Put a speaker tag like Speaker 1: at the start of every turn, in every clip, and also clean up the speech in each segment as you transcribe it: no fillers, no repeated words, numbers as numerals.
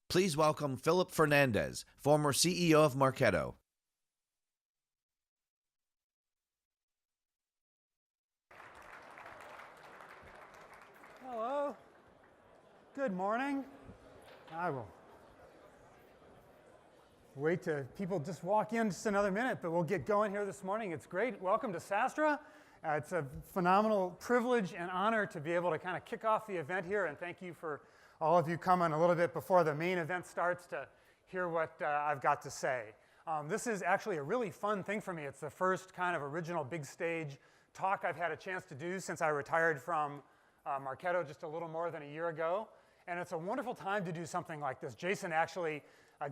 Speaker 1: Please welcome Philip Fernandez, former CEO of Marketo.
Speaker 2: Hello. Good morning. I will wait till people just walk in just another minute, but we'll get going here this morning. It's great. Welcome to SaaStr. It's a phenomenal privilege and honor to be able to kind of kick off the event here, and thank you for all of you coming a little bit before the main event starts to hear what I've got to say. This is actually a really fun thing for me. It's the first kind of original big stage talk I've had a chance to do since I retired from Marketo just a little more than a year ago. And it's a wonderful time to do something like this. Jason actually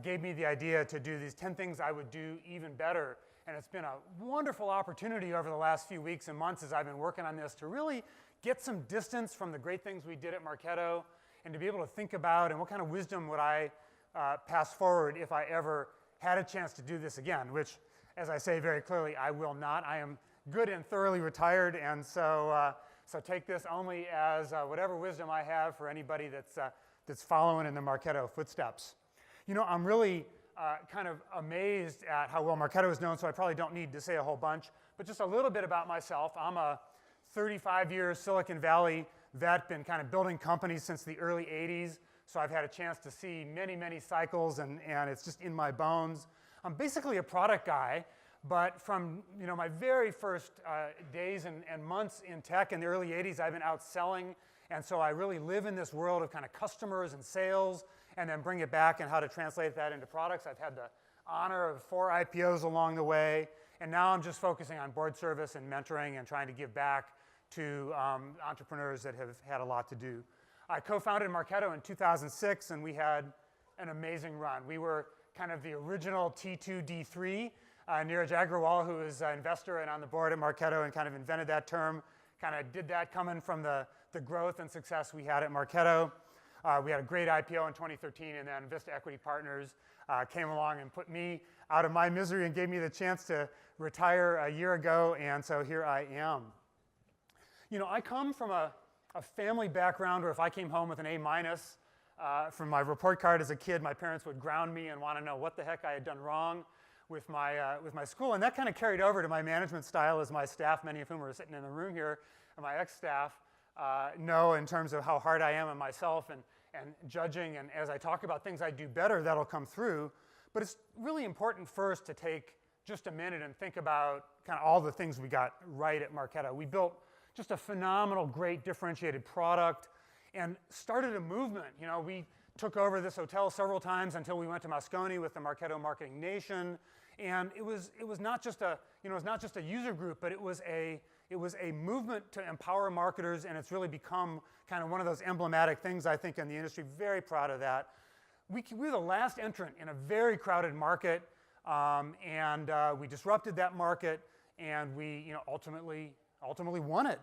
Speaker 2: gave me the idea to do these 10 things I would do even better. And it's been a wonderful opportunity over the last few weeks and months as I've been working on this to really get some distance from the great things we did at Marketo and to be able to think about and what kind of wisdom would I pass forward if I ever had a chance to do this again, which, as I say very clearly, I will not. I am good and thoroughly retired, and so take this only as whatever wisdom I have for anybody that's following in the Marketo footsteps. You know, I'm really kind of amazed at how well Marketo is known, so I probably don't need to say a whole bunch, but just a little bit about myself. I'm a 35-year Silicon Valley vet, been kind of building companies since the early 80s, so I've had a chance to see many, many cycles, and it's just in my bones. I'm basically a product guy, but from my very first days and months in tech in the early 80s, I've been out selling, and so I really live in this world of kind of customers and sales, and then bring it back and how to translate that into products. I've had the honor of 4 IPOs along the way, and now I'm just focusing on board service and mentoring and trying to give back to entrepreneurs that have had a lot to do. I co-founded Marketo in 2006, and we had an amazing run. We were kind of the original T2, D3. Neeraj Agrawal, who is an investor and on the board at Marketo and kind of invented that term, kind of did that coming from the growth and success we had at Marketo. We had a great IPO in 2013, and then Vista Equity Partners came along and put me out of my misery and gave me the chance to retire a year ago, and so here I am. You know, I come from a family background where if I came home with an A- from my report card as a kid, my parents would ground me and want to know what the heck I had done wrong with my school, and that kind of carried over to my management style, as my staff, many of whom are sitting in the room here, and my ex-staff know in terms of how hard I am on myself and judging, and as I talk about things I do better, that'll come through. But it's really important first to take just a minute and think about kind of all the things we got right at Marketo. We built just a phenomenal, great, differentiated product and started a movement. You know, we took over this hotel several times until we went to Moscone with the Marketo Marketing Nation, and it was not just a user group, but it was a movement to empower marketers, and it's really become kind of one of those emblematic things I think in the industry. Very proud of that. We were the last entrant in a very crowded market, and we disrupted that market, and we ultimately won it,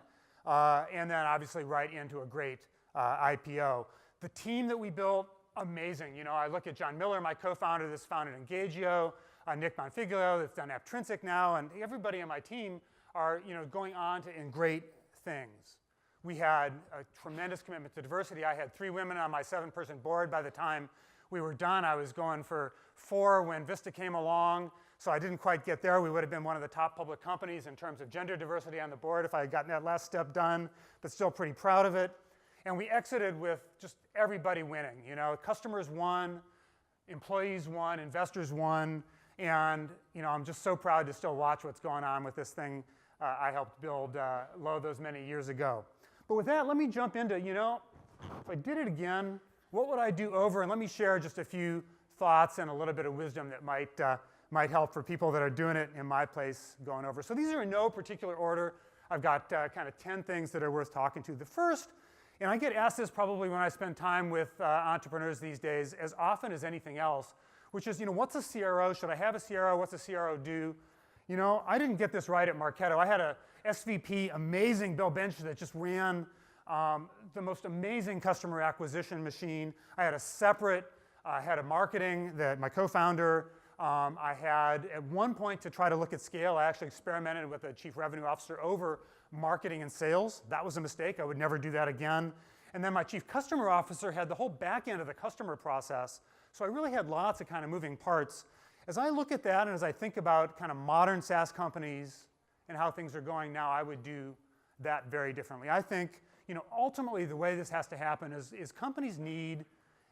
Speaker 2: and then obviously right into a great IPO. The team that we built, amazing. You know, I look at John Miller, my co-founder, that's founded Engagio, Nick Bonfiglio, that's done Apptrinsic now, and everybody on my team are going on to in great things. We had a tremendous commitment to diversity. I had 3 women on my 7-person board. By the time we were done, I was going for 4 when Vista came along. So I didn't quite get there. We would have been one of the top public companies in terms of gender diversity on the board if I had gotten that last step done, but still pretty proud of it. And we exited with just everybody winning. You know, customers won, employees won, investors won, and I'm just so proud to still watch what's going on with this thing I helped build low those many years ago. But with that, let me jump into, if I did it again, what would I do over? And let me share just a few thoughts and a little bit of wisdom that might help for people that are doing it in my place going over. So these are in no particular order. I've got kind of 10 things that are worth talking to. The first, and I get asked this probably when I spend time with entrepreneurs these days as often as anything else, which is, what's a CRO? Should I have a CRO? What's a CRO do? I didn't get this right at Marketo. I had a SVP, amazing Bill Bench, that just ran the most amazing customer acquisition machine. I had a separate head of marketing that my co-founder. I had, at one point, to try to look at scale, I actually experimented with a chief revenue officer over marketing and sales. That was a mistake. I would never do that again. And then my chief customer officer had the whole back end of the customer process. So I really had lots of kind of moving parts. As I look at that and as I think about kind of modern SaaS companies and how things are going now, I would do that very differently. I think, ultimately the way this has to happen is companies need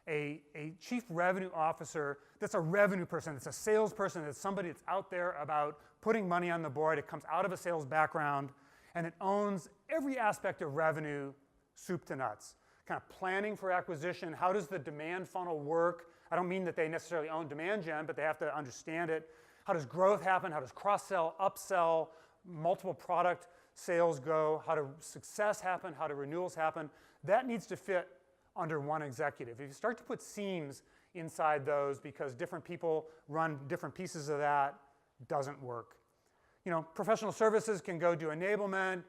Speaker 2: a chief revenue officer that's a revenue person, that's a salesperson, that's somebody that's out there about putting money on the board. It comes out of a sales background, and it owns every aspect of revenue, soup to nuts. Kind of planning for acquisition. How does the demand funnel work? I don't mean that they necessarily own demand gen, but they have to understand it. How does growth happen? How does cross-sell, upsell, multiple product sales go? How does success happen? How do renewals happen? That needs to fit under one executive. If you start to put seams inside those because different people run different pieces of that, doesn't work. Professional services can go do enablement,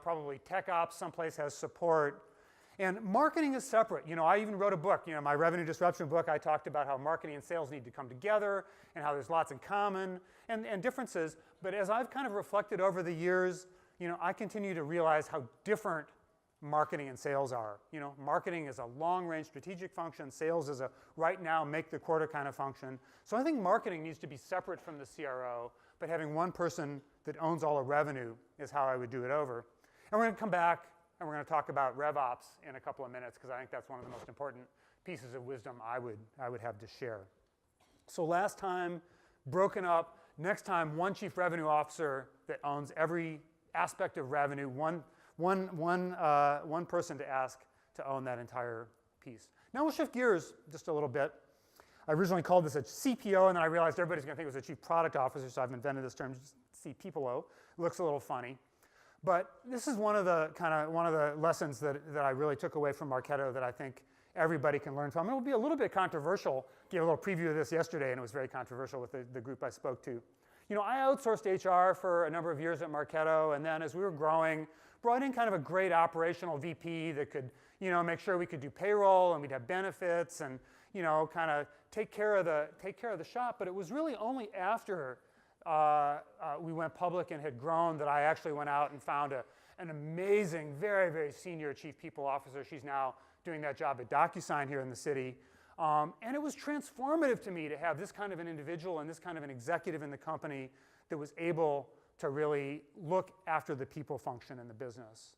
Speaker 2: probably tech ops someplace has support. And marketing is separate. I even wrote a book, my revenue disruption book. I talked about how marketing and sales need to come together and how there's lots in common and differences. But as I've kind of reflected over the years, I continue to realize how different marketing and sales are. Marketing is a long-range strategic function. Sales is a right now, make the quarter kind of function. So I think marketing needs to be separate from the CRO, but having one person that owns all the revenue is how I would do it over. And we're going to come back and we're going to talk about Rev Ops in a couple of minutes because I think that's one of the most important pieces of wisdom I would have to share. So last time, broken up. Next time, one chief revenue officer that owns every aspect of revenue, one person to ask to own that entire piece. Now we'll shift gears just a little bit. I originally called this a CPO, and then I realized everybody's going to think it was a chief product officer, so I've invented this term, CPPO. It looks a little funny. But this is one of the lessons that I really took away from Marketo that I think everybody can learn from. It will be a little bit controversial. I gave a little preview of this yesterday, and it was very controversial with the group I spoke to. I outsourced HR for a number of years at Marketo, and then as we were growing, brought in kind of a great operational VP that could, make sure we could do payroll and we'd have benefits and, kind of take care of the shop. But it was really only after we went public and had grown that I actually went out and found an amazing, very, very senior chief people officer. She's now doing that job at DocuSign here in the city. And it was transformative to me to have this kind of an individual and this kind of an executive in the company that was able to really look after the people function in the business.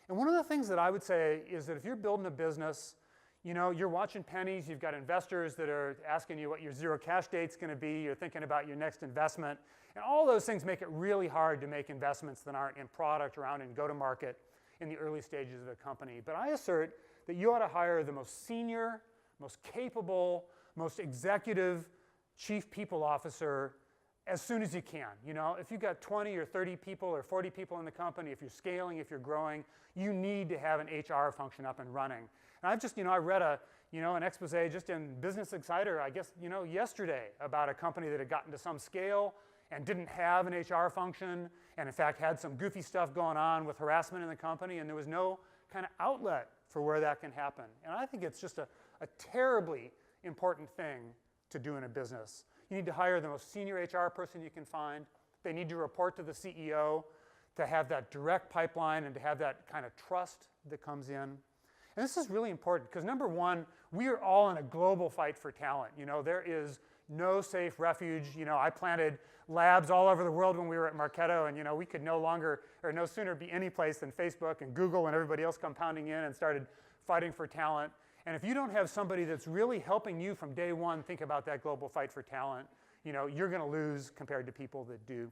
Speaker 2: And one of the things that I would say is that if you're building a business, you're watching pennies, you've got investors that are asking you what your zero cash date's going to be, you're thinking about your next investment, and all those things make it really hard to make investments that aren't in product or aren't in go-to-market in the early stages of a company. But I assert that you ought to hire the most senior, most capable, most executive chief people officer as soon as you can. If you've got 20 or 30 people or 40 people in the company, if you're scaling, if you're growing, you need to have an HR function up and running. And I've just, I read an expose just in Business Insider, I guess, yesterday about a company that had gotten to some scale and didn't have an HR function and in fact had some goofy stuff going on with harassment in the company, and there was no kind of outlet for where that can happen. And I think it's just a terribly important thing to do in a business. You need to hire the most senior HR person you can find. They need to report to the CEO to have that direct pipeline and to have that kind of trust that comes in. And this is really important because number one, we are all in a global fight for talent. There is no safe refuge. I planted labs all over the world when we were at Marketo, and we could no sooner be any place than Facebook and Google and everybody else come pounding in and started fighting for talent. And if you don't have somebody that's really helping you from day one think about that global fight for talent, you're going to lose compared to people that do.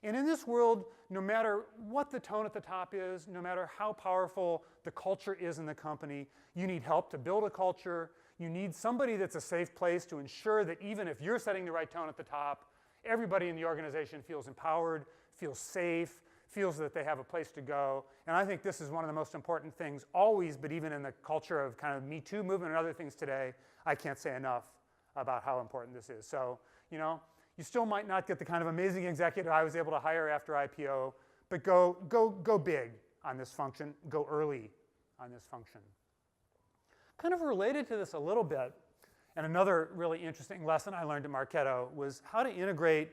Speaker 2: And in this world, no matter what the tone at the top is, no matter how powerful the culture is in the company, you need help to build a culture. You need somebody that's a safe place to ensure that even if you're setting the right tone at the top, everybody in the organization feels empowered, feels safe, feels that they have a place to go. And I think this is one of the most important things always, but even in the culture of kind of Me Too movement and other things today, I can't say enough about how important this is. So, you still might not get the kind of amazing executive I was able to hire after IPO, but go big on this function, go early on this function. Kind of related to this a little bit, and another really interesting lesson I learned at Marketo was how to integrate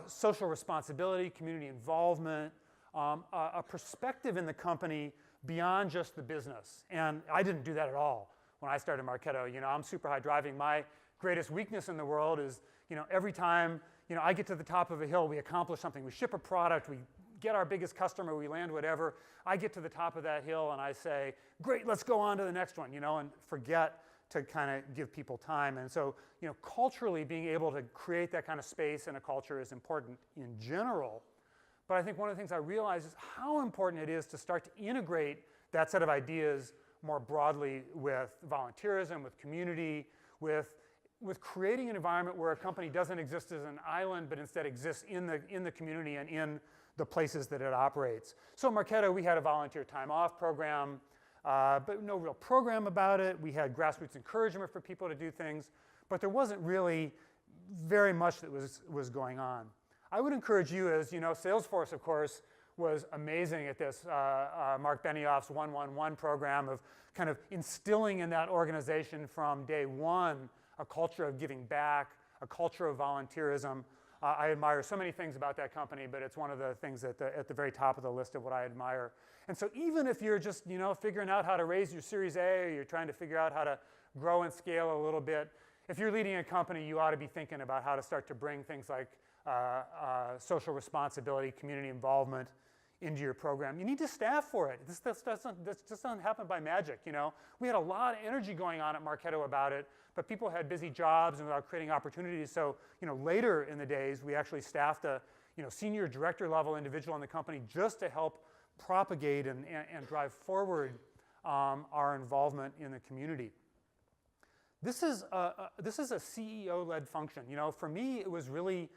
Speaker 2: social responsibility, community involvement, a perspective in the company beyond just the business. And I didn't do that at all when I started Marketo. I'm super high driving. My greatest weakness in the world is, every time, I get to the top of a hill, we accomplish something. We ship a product, we get our biggest customer, we land whatever. I get to the top of that hill and I say, great, let's go on to the next one, and forget to kind of give people time. And so, culturally being able to create that kind of space in a culture is important in general. But I think one of the things I realize is how important it is to start to integrate that set of ideas more broadly with volunteerism, with community, with creating an environment where a company doesn't exist as an island, but instead exists in the community and in the places that it operates. So at Marketo, we had a volunteer time off program, but no real program about it. We had grassroots encouragement for people to do things, but there wasn't really very much that was going on. I would encourage you, as Salesforce, of course, was amazing at this. Mark Benioff's 1-1-1 program of kind of instilling in that organization from day one a culture of giving back, a culture of volunteerism. I admire so many things about that company, but it's one of the things at the very top of the list of what I admire. And so even if you're just figuring out how to raise your Series A, or you're trying to figure out how to grow and scale a little bit, if you're leading a company, you ought to be thinking about how to start to bring things like social responsibility, community involvement into your program. You need to staff for it. This just doesn't happen by magic. We had a lot of energy going on at Marketo about it, but people had busy jobs and without creating opportunities. So later in the days, we actually staffed a senior director level individual in the company just to help propagate and drive forward our involvement in the community. This is a CEO-led function. For me, it was really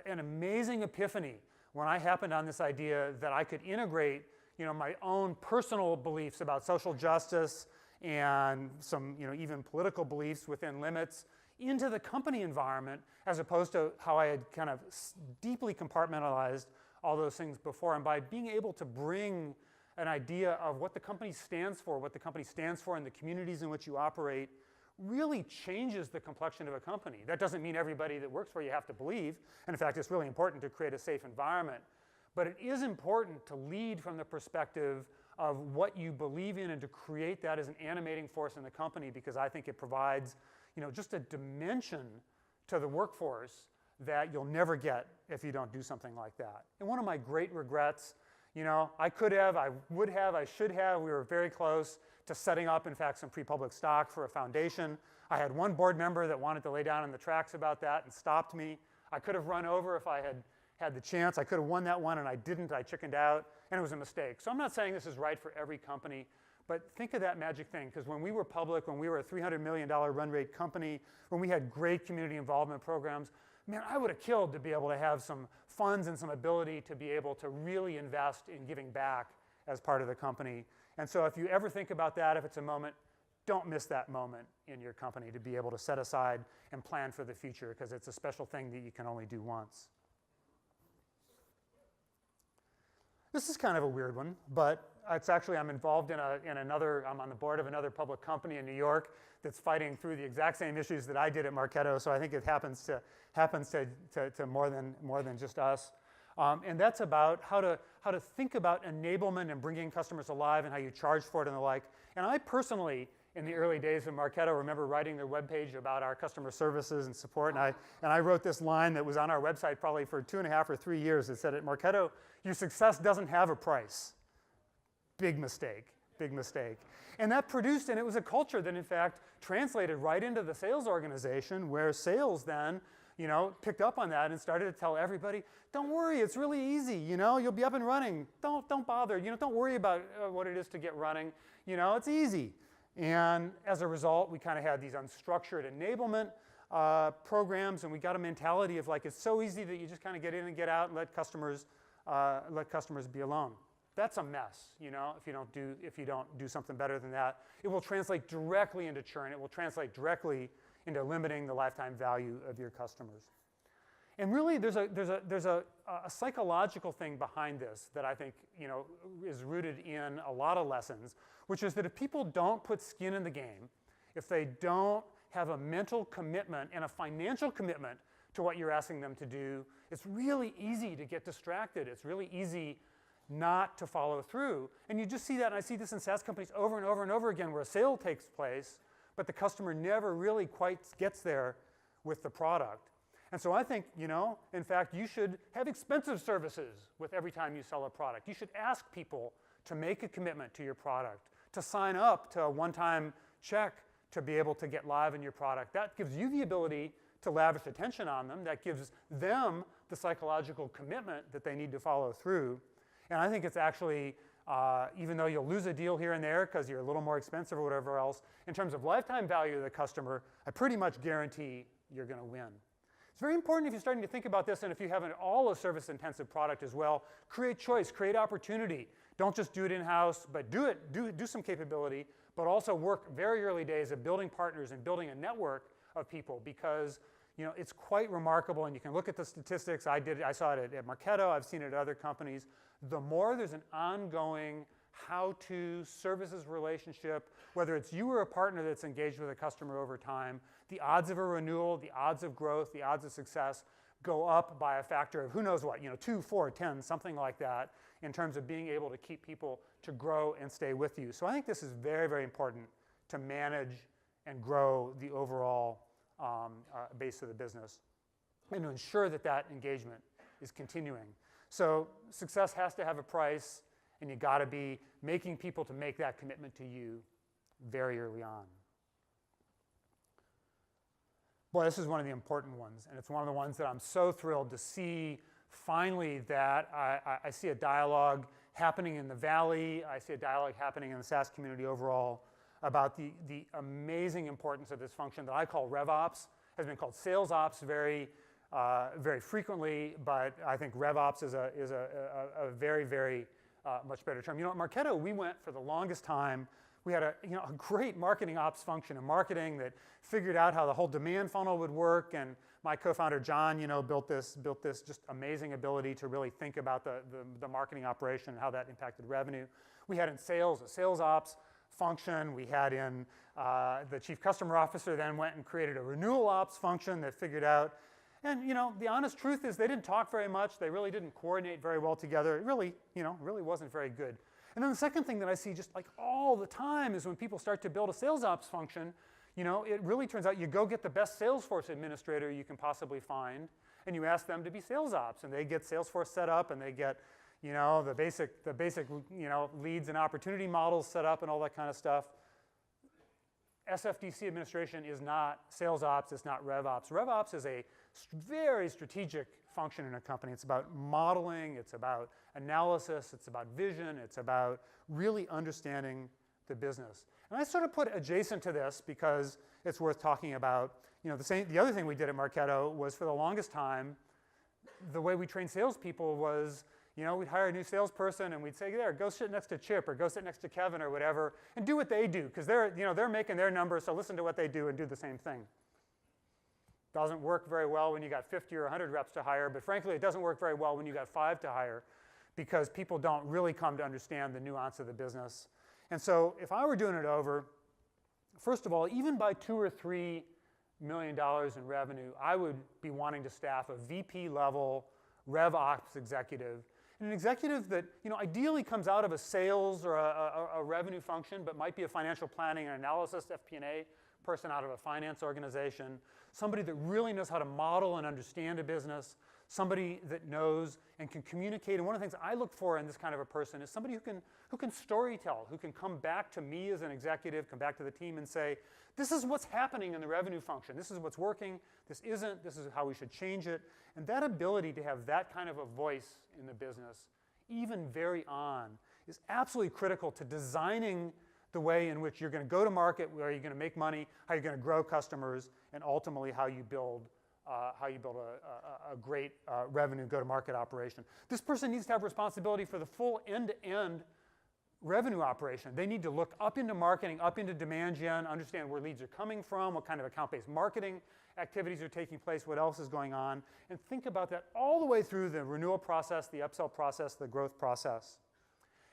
Speaker 2: an amazing epiphany when I happened on this idea that I could integrate, my own personal beliefs about social justice and some, even political beliefs within limits into the company environment, as opposed to how I had kind of deeply compartmentalized all those things before. And by being able to bring an idea of what the company stands for, in the communities in which you operate, really changes the complexion of a company. That doesn't mean everybody that works for you have to believe. And in fact, it's really important to create a safe environment. But it is important to lead from the perspective of what you believe in and to create that as an animating force in the company, because I think it provides, just a dimension to the workforce that you'll never get if you don't do something like that. And one of my great regrets, I could have, I would have, I should have, we were very close to setting up, in fact, some pre-public stock for a foundation. I had one board member that wanted to lay down on the tracks about that and stopped me. I could have run over if I had the chance. I could have won that one and I didn't. I chickened out and it was a mistake. So I'm not saying this is right for every company, but think of that magic thing, because when we were public, when we were a $300 million run rate company, when we had great community involvement programs, man, I would have killed to be able to have some funds and some ability to be able to really invest in giving back as part of the company. And so if you ever think about that, if it's a moment, don't miss that moment in your company to be able to set aside and plan for the future, because it's a special thing that you can only do once. This is kind of a weird one, but it's actually, I'm involved in another, I'm on the board of another public company in New York that's fighting through the exact same issues that I did at Marketo, so I think it happens to more than just us. And that's about how to think about enablement and bringing customers alive and how you charge for it and the like. And I personally, in the early days of Marketo, remember writing their webpage about our customer services and support. And I wrote this line that was on our website probably for 2.5 or 3 years. It said, at Marketo, your success doesn't have a price. Big mistake, big mistake. And that produced, and it was a culture that in fact translated right into the sales organization, where sales then picked up on that and started to tell everybody, don't worry, it's really easy, you'll be up and running. Don't bother, don't worry about what it is to get running, it's easy. And as a result, we kind of had these unstructured enablement programs, and we got a mentality of like, it's so easy that you just kind of get in and get out and let customers be alone. That's a mess, if you don't do something better than that. It will translate directly into churn. It will translate directly into limiting the lifetime value of your customers. And really, there's a psychological thing behind this that I think is rooted in a lot of lessons, which is that if people don't put skin in the game, if they don't have a mental commitment and a financial commitment to what you're asking them to do, it's really easy to get distracted. It's really easy not to follow through. And you just see that, and I see this in SaaS companies over and over and over again, where a sale takes place, but the customer never really quite gets there with the product. And so I think, in fact, you should have expensive services with every time you sell a product. You should ask people to make a commitment to your product, to sign up to a one-time check to be able to get live in your product. That gives you the ability to lavish attention on them. That gives them the psychological commitment that they need to follow through. And I think it's actually, even though you'll lose a deal here and there because you're a little more expensive or whatever else, in terms of lifetime value of the customer, I pretty much guarantee you're going to win. It's very important if you're starting to think about this, and if you have a service-intensive product as well, create choice, create opportunity. Don't just do it in-house, but do some capability, but also work very early days at building partners and building a network of people, because it's quite remarkable, and you can look at the statistics. I saw it at Marketo. I've seen it at other companies. The more there's an ongoing how-to services relationship, whether it's you or a partner that's engaged with a customer over time, the odds of a renewal, the odds of growth, the odds of success go up by a factor of who knows what, 2, 4, 10, something like that, in terms of being able to keep people to grow and stay with you. So I think this is very, very important to manage and grow the overall base of the business, and to ensure that that engagement is continuing. So success has to have a price, and you got to be making people to make that commitment to you very early on. Boy, this is one of the important ones, and it's one of the ones that I'm so thrilled to see finally, that I see a dialogue happening in the Valley. I see a dialogue happening in the SaaS community overall about the amazing importance of this function that I call Rev Ops. Has been called Sales Ops very frequently, but I think Rev Ops is a very, very much better term. At Marketo, we went for the longest time. We had a great marketing ops function in marketing that figured out how the whole demand funnel would work, and my co-founder John, built this just amazing ability to really think about the marketing operation and how that impacted revenue. We had in sales a sales ops function. We had in the chief customer officer then went and created a renewal ops function that figured out. And the honest truth is they didn't talk very much. They really didn't coordinate very well together. It really wasn't very good. And then the second thing that I see just like all the time is when people start to build a sales ops function, it really turns out you go get the best Salesforce administrator you can possibly find, and you ask them to be sales ops, and they get Salesforce set up, and they get the basic leads and opportunity models set up and all that kind of stuff. SFDC administration is not sales ops. It's not Rev Ops. Rev Ops is a very strategic function in a company. It's about modeling. It's about analysis. It's about vision. It's about really understanding the business. And I sort of put adjacent to this because it's worth talking about. The other thing we did at Marketo was, for the longest time, the way we trained salespeople was, we'd hire a new salesperson and we'd say, there, go sit next to Chip or go sit next to Kevin or whatever, and do what they do, because they're making their numbers, so listen to what they do and do the same thing. Doesn't work very well when you got 50 or 100 reps to hire, but frankly, it doesn't work very well when you got 5 to hire, because people don't really come to understand the nuance of the business. And so if I were doing it over, first of all, even by $2 or $3 million in revenue, I would be wanting to staff a VP level Rev Ops executive. And an executive that ideally comes out of a sales or a revenue function, but might be a financial planning and analysis, FP&A person out of a finance organization, somebody that really knows how to model and understand a business, somebody that knows and can communicate. And one of the things I look for in this kind of a person is somebody who can storytell, who can come back to me as an executive, come back to the team and say, this is what's happening in the revenue function. This is what's working. This isn't. This is how we should change it. And that ability to have that kind of a voice in the business, even very on, is absolutely critical to designing the way in which you're going to go to market, where you're going to make money, how you're going to grow customers, and ultimately how you build a great revenue go-to-market operation. This person needs to have responsibility for the full end-to-end revenue operation. They need to look up into marketing, up into demand gen, understand where leads are coming from, what kind of account-based marketing activities are taking place, what else is going on, and think about that all the way through the renewal process, the upsell process, the growth process.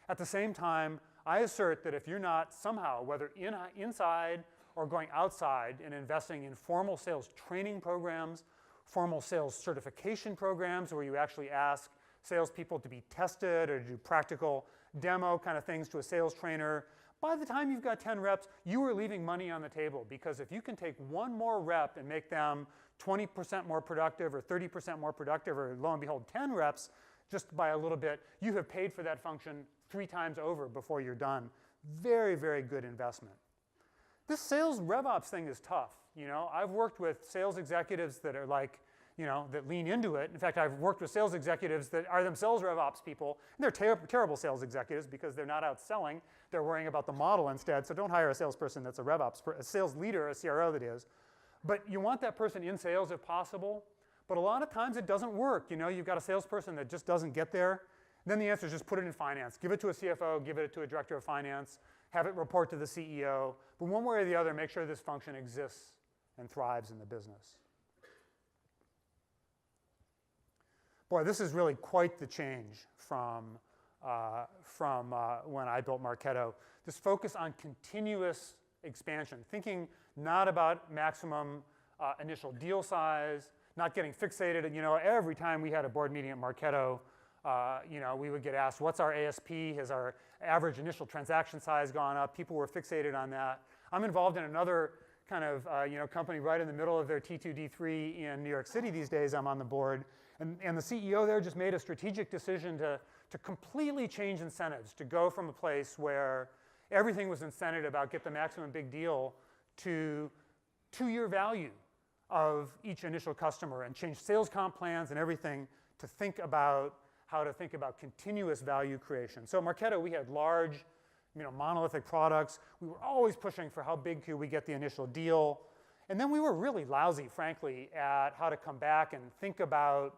Speaker 2: At the same time, I assert that if you're not somehow, whether inside or going outside and investing in formal sales training programs, formal sales certification programs where you actually ask salespeople to be tested or to do practical demo kind of things to a sales trainer. By the time you've got 10 reps, you are leaving money on the table, because if you can take one more rep and make them 20% more productive or 30% more productive, or lo and behold 10 reps just by a little bit, you have paid for that function 3 times over before you're done. Very, very good investment. This sales Rev Ops thing is tough. I've worked with sales executives that are like, that lean into it. In fact, I've worked with sales executives that are themselves Rev Ops people, and they're terrible sales executives because they're not out selling. They're worrying about the model instead. So don't hire a salesperson that's a Rev Ops, a sales leader, a CRO that is. But you want that person in sales if possible. But a lot of times it doesn't work. You've got a salesperson that just doesn't get there. Then the answer is just put it in finance. Give it to a CFO, give it to a director of finance, have it report to the CEO. But one way or the other, make sure this function exists and thrives in the business. Boy, this is really quite the change from when I built Marketo. This focus on continuous expansion, thinking not about maximum initial deal size, not getting fixated. Every time we had a board meeting at Marketo, we would get asked, what's our ASP? Has our average initial transaction size gone up? People were fixated on that. I'm involved in another kind of company right in the middle of their T2, D3 in New York City these days. I'm on the board. And the CEO there just made a strategic decision to completely change incentives, to go from a place where everything was incented about get the maximum big deal to 2-year value of each initial customer, and change sales comp plans and everything to think about how to think about continuous value creation. So at Marketo, we had large, monolithic products. We were always pushing for how big could we get the initial deal. And then we were really lousy, frankly, at how to come back and think about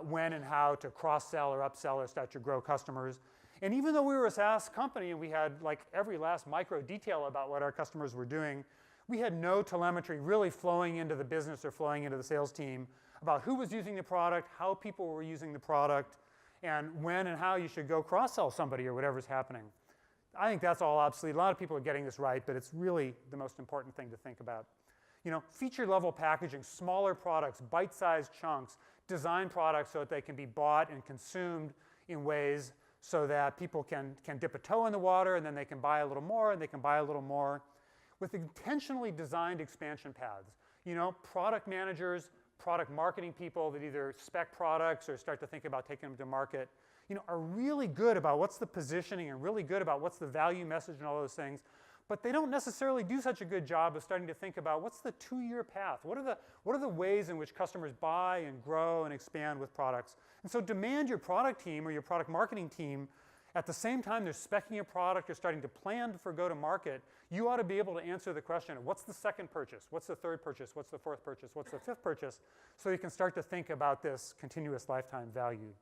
Speaker 2: when and how to cross-sell or upsell or start to grow customers. And even though we were a SaaS company and we had like every last micro detail about what our customers were doing, we had no telemetry really flowing into the business or flowing into the sales team about who was using the product, how people were using the product, and when and how you should go cross-sell somebody or whatever's happening. I think that's all obsolete. A lot of people are getting this right, but it's really the most important thing to think about. Feature-level packaging, smaller products, bite-sized chunks, design products so that they can be bought and consumed in ways so that people can dip a toe in the water, and then they can buy a little more, and they can buy a little more, with intentionally designed expansion paths. Product managers, product marketing people that either spec products or start to think about taking them to market, are really good about what's the positioning and really good about what's the value message and all those things. But they don't necessarily do such a good job of starting to think about what's the 2-year path? What are the ways in which customers buy and grow and expand with products? And so demand your product team or your product marketing team, at the same time they're speccing a product or starting to plan for go-to-market, you ought to be able to answer the question of what's the second purchase? What's the third purchase? What's the fourth purchase? What's the fifth purchase? So you can start to think about this continuous lifetime value.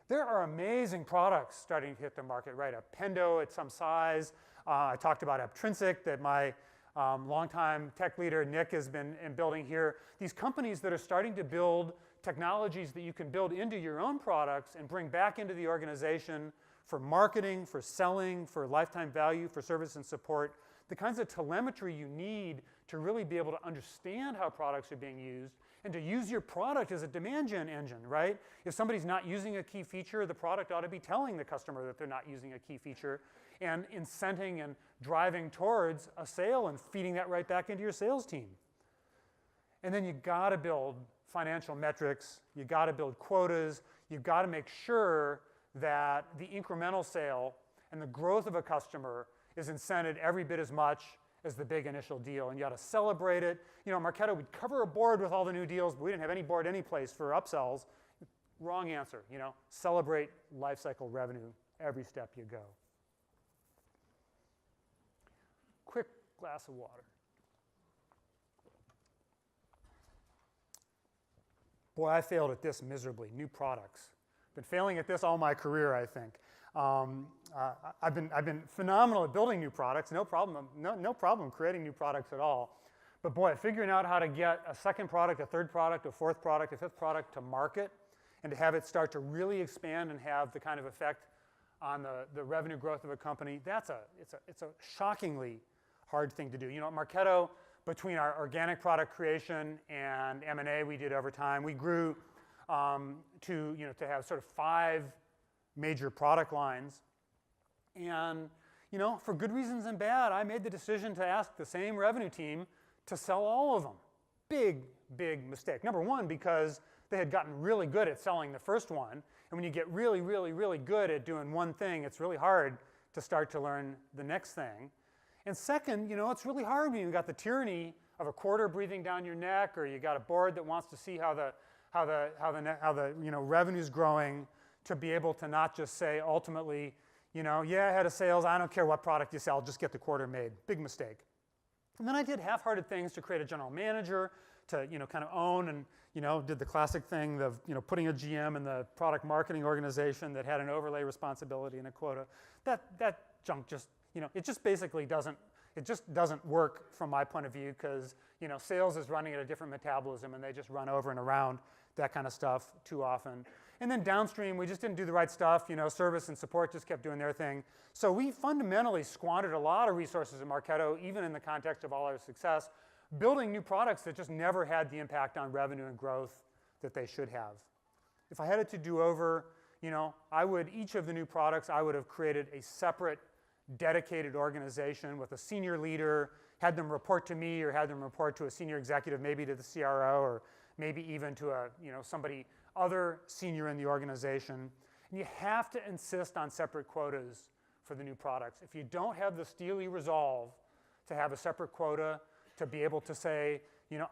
Speaker 2: There are amazing products starting to hit the market, right? A Pendo at some size. I talked about Aptrinsic that my longtime tech leader, Nick, has been building here. These companies that are starting to build technologies that you can build into your own products and bring back into the organization for marketing, for selling, for lifetime value, for service and support. The kinds of telemetry you need to really be able to understand how products are being used and to use your product as a demand gen engine, right? If somebody's not using a key feature, the product ought to be telling the customer that they're not using a key feature and incenting and driving towards a sale and feeding that right back into your sales team. And then you got to build financial metrics. You got to build quotas. You've got to make sure that the incremental sale and the growth of a customer is incented every bit as much as the big initial deal, and you got to celebrate it. At Marketo, we'd cover a board with all the new deals, but we didn't have any board any place for upsells. Wrong answer. Celebrate lifecycle revenue every step you go. Quick glass of water. Boy, I failed at this miserably. New products. Been failing at this all my career, I think. I've been phenomenal at building new products. No problem creating new products at all. But boy, figuring out how to get a second product, a third product, a fourth product, a fifth product to market, and to have it start to really expand and have the kind of effect on the revenue growth of a company, it's a shockingly hard thing to do. At Marketo, between our organic product creation and M&A we did over time, we grew to have sort of 5 major product lines. And for good reasons and bad, I made the decision to ask the same revenue team to sell all of them. Big, big mistake. Number one, because they had gotten really good at selling the first one. And when you get really, really, really good at doing one thing, it's really hard to start to learn the next thing. And second, it's really hard when you've got the tyranny of a quarter breathing down your neck, or you got a board that wants to see how the revenue's growing, to be able to not just say ultimately, yeah, head of sales, I don't care what product you sell, just get the quarter made. Big mistake. And then I did half-hearted things to create a general manager, to kind of own and did the classic thing of putting a GM in the product marketing organization that had an overlay responsibility and a quota. That junk just it just basically doesn't work from my point of view, because sales is running at a different metabolism and they just run over and around that kind of stuff too often. And then downstream, we just didn't do the right stuff. Service and support just kept doing their thing. So we fundamentally squandered a lot of resources in Marketo, even in the context of all our success, building new products that just never had the impact on revenue and growth that they should have. If I had it to do over, each of the new products, I would have created a separate, dedicated organization with a senior leader, had them report to me, or had them report to a senior executive, maybe to the CRO, or maybe even to somebody other senior in the organization. And you have to insist on separate quotas for the new products. If you don't have the steely resolve to have a separate quota, to be able to say,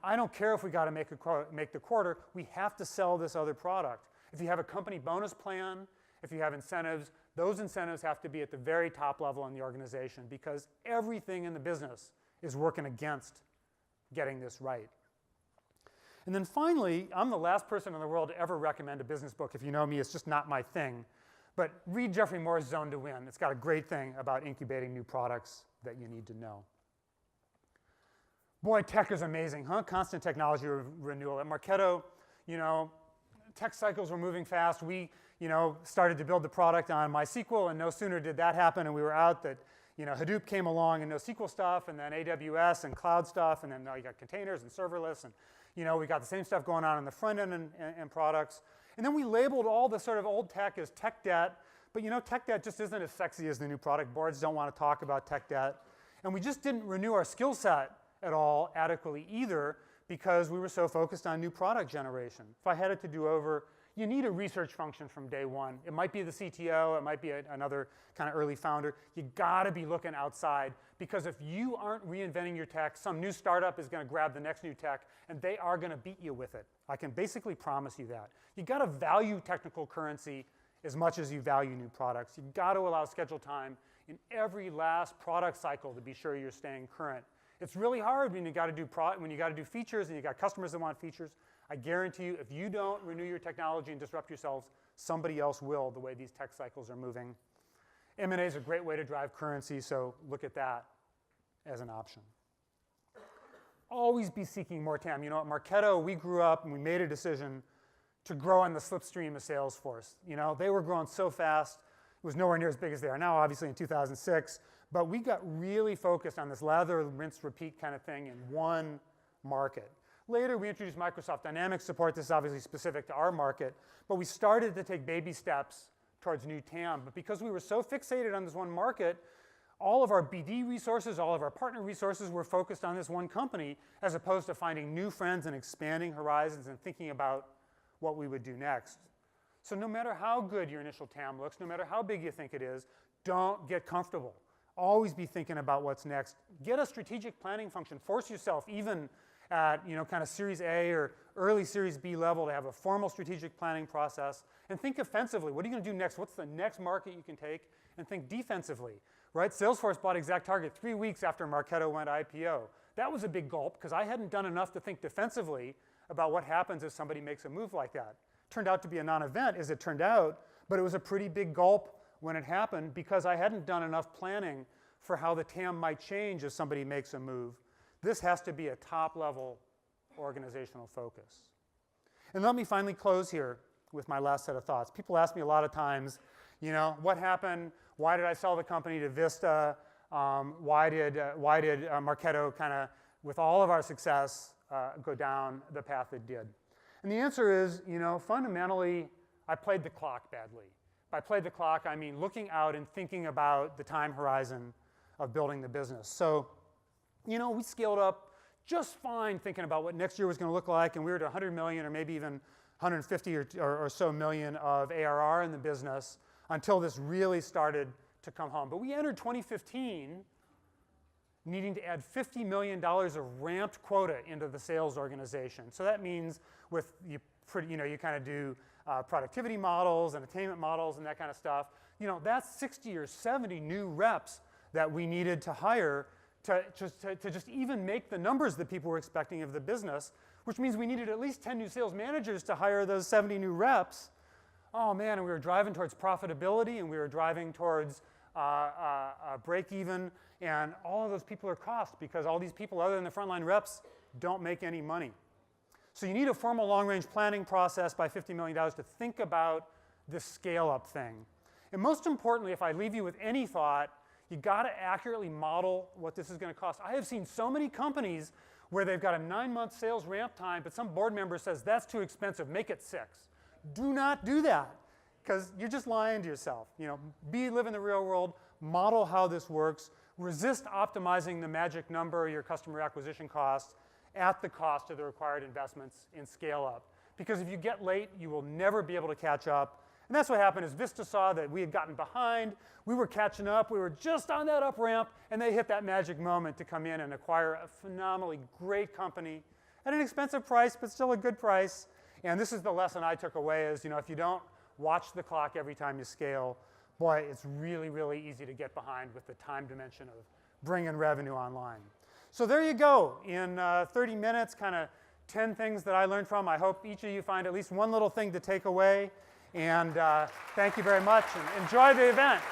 Speaker 2: I don't care if we got to make the quarter, we have to sell this other product. If you have a company bonus plan, if you have incentives, those incentives have to be at the very top level in the organization, because everything in the business is working against getting this right. And then finally, I'm the last person in the world to ever recommend a business book. If you know me, it's just not my thing. But read Jeffrey Moore's Zone to Win. It's got a great thing about incubating new products that you need to know. Boy, tech is amazing, huh? Constant technology renewal. At Marketo, tech cycles were moving fast. We, started to build the product on MySQL, and no sooner did that happen and we were out that, Hadoop came along and NoSQL stuff, and then AWS and cloud stuff, and then now you got containers and serverless, and we got the same stuff going on in the front end and products. And then we labeled all the sort of old tech as tech debt, but tech debt just isn't as sexy as the new product. Boards don't want to talk about tech debt. And we just didn't renew our skill set at all adequately either, because we were so focused on new product generation. If I had it to do over, you need a research function from day one. It might be the CTO, it might be another kind of early founder. You gotta be looking outside, because if you aren't reinventing your tech, some new startup is gonna grab the next new tech and they are gonna beat you with it. I can basically promise you that. You gotta value technical currency as much as you value new products. You gotta allow schedule time in every last product cycle to be sure you're staying current. It's really hard when you gotta do features and you got customers that want features. I guarantee you, if you don't renew your technology and disrupt yourselves, somebody else will, the way these tech cycles are moving. M&A is a great way to drive currency, so look at that as an option. Always be seeking more TAM. At Marketo, we grew up and we made a decision to grow on the slipstream of Salesforce. They were growing so fast, it was nowhere near as big as they are now, obviously in 2006, but we got really focused on this lather, rinse, repeat kind of thing in one market. Later, we introduced Microsoft Dynamics support. This is obviously specific to our market, but we started to take baby steps towards new TAM. But because we were so fixated on this one market, all of our BD resources, all of our partner resources were focused on this one company, as opposed to finding new friends and expanding horizons and thinking about what we would do next. So no matter how good your initial TAM looks, no matter how big you think it is, don't get comfortable. Always be thinking about what's next. Get a strategic planning function. Force yourself, even at kind of Series A or early Series B level, to have a formal strategic planning process, and think offensively. What are you going to do next? What's the next market you can take? And think defensively, right? Salesforce bought ExactTarget 3 weeks after Marketo went IPO. That was a big gulp, because I hadn't done enough to think defensively about what happens if somebody makes a move like that. Turned out to be a non-event, as it turned out, but it was a pretty big gulp when it happened, because I hadn't done enough planning for how the TAM might change if somebody makes a move. This has to be a top-level organizational focus. And let me finally close here with my last set of thoughts. People ask me a lot of times, what happened? Why did I sell the company to Vista? Why did Marketo kind of, with all of our success, go down the path it did? And the answer is, fundamentally, I played the clock badly. By played the clock, I mean looking out and thinking about the time horizon of building the business. So, we scaled up just fine thinking about what next year was going to look like, and we were at 100 million or maybe even 150 or so million of ARR in the business until this really started to come home. But we entered 2015 needing to add $50 million of ramped quota into the sales organization. So that means you kind of do productivity models and attainment models and that kind of stuff. That's 60 or 70 new reps that we needed to hire to just even make the numbers that people were expecting of the business, which means we needed at least 10 new sales managers to hire those 70 new reps. Oh man, and we were driving towards profitability, and we were driving towards break even, and all of those people are cost because all these people other than the frontline reps don't make any money. So you need a formal long-range planning process by $50 million to think about this scale-up thing. And most importantly, if I leave you with any thought, you got to accurately model what this is going to cost. I have seen so many companies where they've got a 9-month sales ramp time, but some board member says, that's too expensive, make it 6. Do not do that, because you're just lying to yourself. Live in the real world, model how this works, resist optimizing the magic number, your customer acquisition costs, at the cost of the required investments in scale up. Because if you get late, you will never be able to catch up. And that's what happened is Vista saw that we had gotten behind, we were catching up, we were just on that up ramp, and they hit that magic moment to come in and acquire a phenomenally great company at an expensive price, but still a good price. And this is the lesson I took away is, if you don't watch the clock every time you scale, boy, it's really, really easy to get behind with the time dimension of bringing revenue online. So there you go. In 30 minutes, kind of 10 things that I learned from. I hope each of you find at least one little thing to take away. And thank you very much, and enjoy the event.